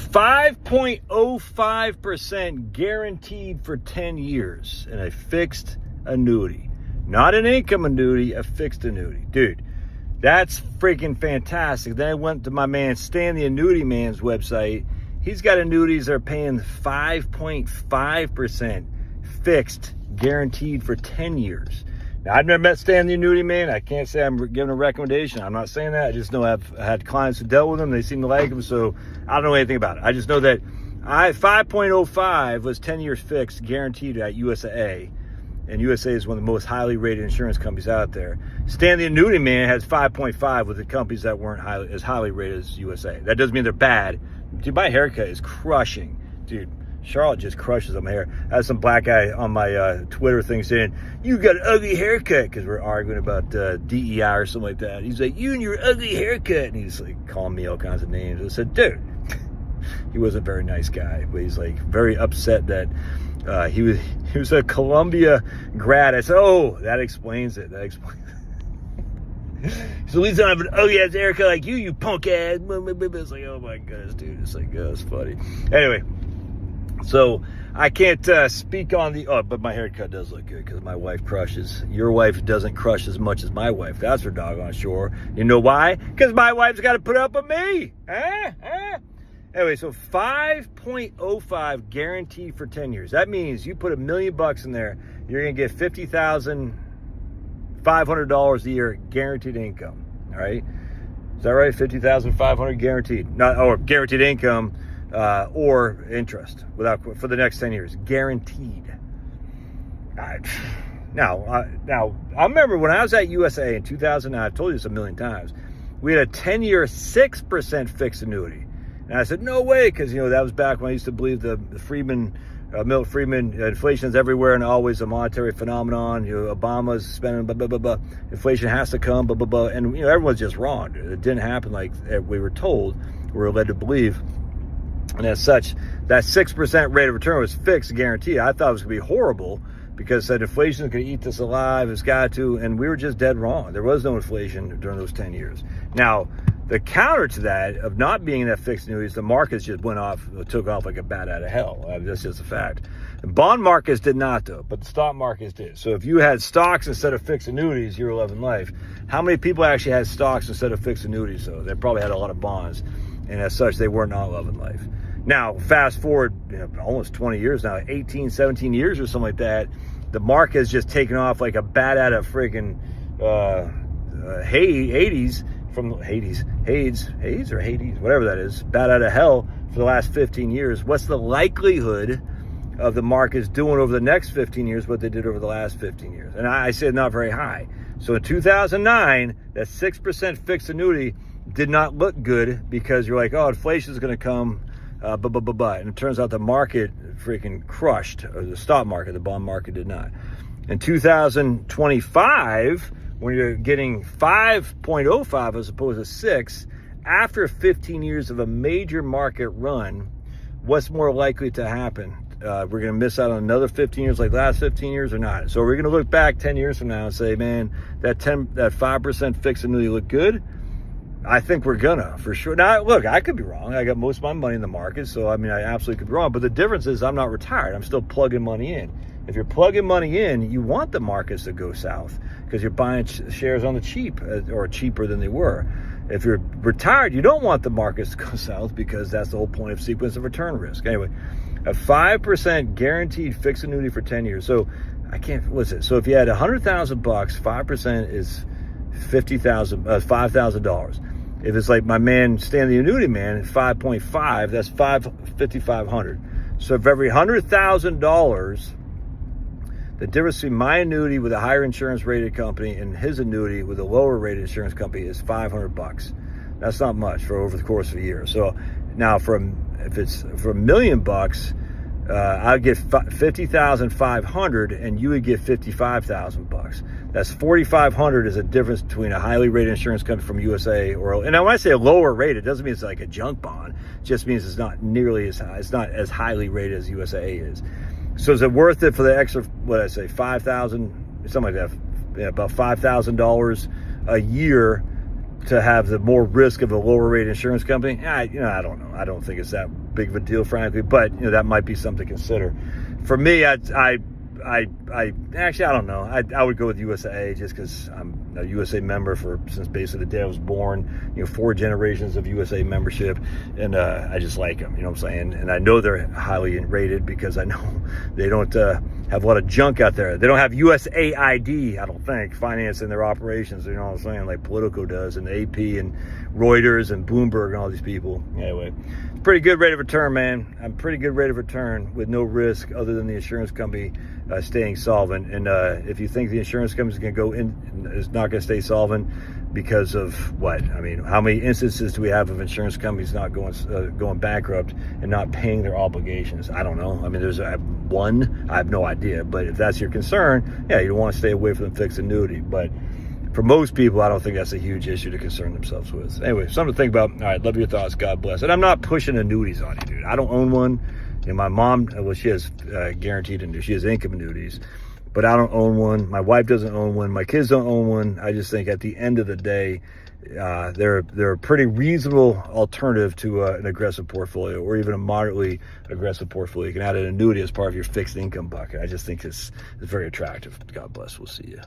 5.05% guaranteed for 10 years in a fixed annuity. Not an income annuity, a fixed annuity. Dude, that's freaking fantastic. Then I went to my man Stan the Annuity Man's website. He's got annuities that are paying 5.5% fixed, guaranteed for 10 years. Now, I've never met Stan the Annuity Man. I can't say I'm giving a recommendation. I'm not saying that. I just know I've had clients who dealt with him. They seem to like him, so I don't know anything about it. I just know that 5.05 was 10 years fixed, guaranteed at USAA. And USAA is one of the most highly rated insurance companies out there. Stan the Annuity Man has 5.5 with the companies that weren't as highly rated as USAA. That doesn't mean they're bad. Dude, my haircut is crushing. Dude, Charlotte just crushes on my hair. I had some black guy on my Twitter thing saying, "You got an ugly haircut," because we're arguing about DEI or something like that. He's like, "You and your ugly haircut." And he's like calling me all kinds of names. I said, dude, he was a very nice guy, but he's like very upset that he was a Columbia grad. I said, "Oh, that explains it. That explains it." So at least I don't have an ugly ass haircut like you punk ass. It's like, oh my goodness, dude. It's like, oh, it's funny. Anyway, so I can't speak on but my haircut does look good because my wife crushes. Your wife doesn't crush as much as my wife. That's for doggone sure. You know why? Because my wife's got to put up with me. Anyway, so 5.05 guaranteed for 10 years. That means you put $1 million in there, you're going to get $50,500 a year guaranteed income. All right? Is that right? $50,500 guaranteed. Not or guaranteed income or interest for the next 10 years. Guaranteed. Now, I remember when I was at USA in 2009, I've told you this a million times, we had a 10-year 6% fixed annuity. And I said, no way, because, that was back when I used to believe the Milton Friedman, inflation's everywhere and always a monetary phenomenon. Obama's spending, blah, blah, blah, blah. Inflation has to come, blah, blah, blah. And, everyone's just wrong. It didn't happen like we were told, we were led to believe. And as such, that 6% rate of return was fixed, guaranteed. I thought it was going to be horrible because that inflation is going to eat us alive. It's got to. And we were just dead wrong. There was no inflation during those 10 years. Now, the counter to that of not being in that fixed annuities, the markets just took off like a bat out of hell. That's just a fact. The bond markets did not, though, but the stock markets did. So if you had stocks instead of fixed annuities, you're loving life. How many people actually had stocks instead of fixed annuities, though? They probably had a lot of bonds, and as such, they were not loving life. Now, fast forward almost 20 years now, 18, 17 years or something like that, the market has just taken off like a bat out of friggin' Hades. From Hades, whatever that is, bat out of hell for the last 15 years. What's the likelihood of the markets doing over the next 15 years what they did over the last 15 years? And I said not very high. So in 2009, that 6% fixed annuity did not look good because you're like, oh, inflation is going to come, And it turns out the market freaking crushed, or the stock market, the bond market did not. In 2025, when you're getting 5.05 as opposed to 6, after 15 years of a major market run, what's more likely to happen? We're going to miss out on another 15 years like the last 15 years or not? So we're going to look back 10 years from now and say, man, that 5% fixed annuity looked good. I think we're gonna, for sure. Now, look, I could be wrong. I got most of my money in the market, so I absolutely could be wrong. But the difference is I'm not retired. I'm still plugging money in. If you're plugging money in, you want the markets to go south because you're buying shares on the cheap or cheaper than they were. If you're retired, you don't want the markets to go south because that's the whole point of sequence of return risk. Anyway, a 5% guaranteed fixed annuity for 10 years. So what's it? So if you had $100,000, 5% is $5,000. If it's like my man Stan the Annuity Man, 5.5, that's $5,500. So for every $100,000, the difference between my annuity with a higher insurance rated company and his annuity with a lower rated insurance company is $500. That's not much for over the course of a year. So now if it's for $1 million, I'd get $50,500 and you would get $55,000. That's $4,500 is a difference between a highly rated insurance company from USA and when I say a lower rated, it doesn't mean it's like a junk bond. It just means it's not nearly as high. It's not as highly rated as USA is. So is it worth it for the extra, $5,000, something like that, about $5,000 a year to have the more risk of a lower rate insurance company, I don't know. I don't think it's that big of a deal, frankly, but that might be something to consider. For me, I actually, I don't know. I would go with USAA just because I'm a USA member since basically the day I was born. 4 generations of USA membership, and I just like them. You know what I'm saying? And I know they're highly rated because I know they don't have a lot of junk out there. They don't have USAID, I don't think, financing their operations. You know what I'm saying? Like Politico does, and AP and Reuters and Bloomberg and all these people. Anyway, it's pretty good rate of return, man. I'm pretty good rate of return with no risk other than the insurance company staying solvent. And if you think the insurance company is going to go in, is not going to stay solvent because of what? I mean, how many instances do we have of insurance companies not going bankrupt and not paying their obligations? I don't know. I mean, there's one. I have no idea. But if that's your concern, yeah, you want to stay away from the fixed annuity. But for most people, I don't think that's a huge issue to concern themselves with. Anyway, something to think about. All right, love your thoughts. God bless. And I'm not pushing annuities on you, dude. I don't own one. My mom, well, she has guaranteed annuities. She has income annuities, but I don't own one. My wife doesn't own one. My kids don't own one. I just think at the end of the day, they're a pretty reasonable alternative to an aggressive portfolio or even a moderately aggressive portfolio. You can add an annuity as part of your fixed income bucket. I just think it's very attractive. God bless. We'll see you.